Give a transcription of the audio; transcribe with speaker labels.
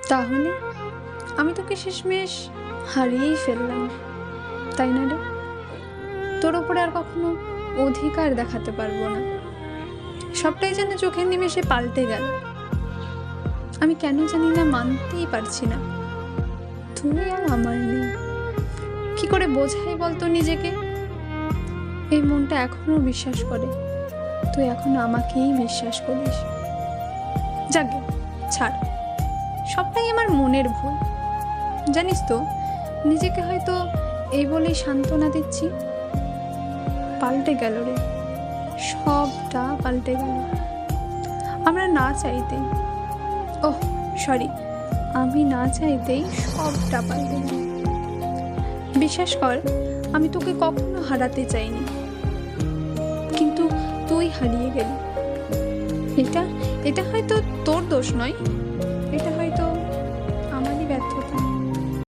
Speaker 1: তাহলে আমি তোকে শেষমেশ হারিয়েই ফেললাম, তাই না রে? তোর ওপরে আর কখনো অধিকার দেখাতে পারবো না। সবটাই যেন চোখের নিমেষে পাল্টে গেল। আমি কেন জানি না মানতেই পারছি না তুই আর আমার নেই। কি করে বোঝাই বলতো নিজেকে? এই মনটা এখনো বিশ্বাস করে তুই এখনো আমাকেই বিশ্বাস করিস। যাকে ছাড়, সবটাই আমার মনের ভুল। জানিস তো, নিজেকে হয়তো এই বলেই সান্ত্বনা দিচ্ছি। পাল্টে গেল রে, সবটা পাল্টে গেল আমরা না চাইতেই। ওহ সরি, আমি না চাইতেই সবটা পাল্টে গেল। বিশ্বাস কর, আমি তোকে কখনো হারাতে চাইনি, কিন্তু তুই হারিয়ে গেলি। এটা এটা হয়তো তোর দোষ নয়,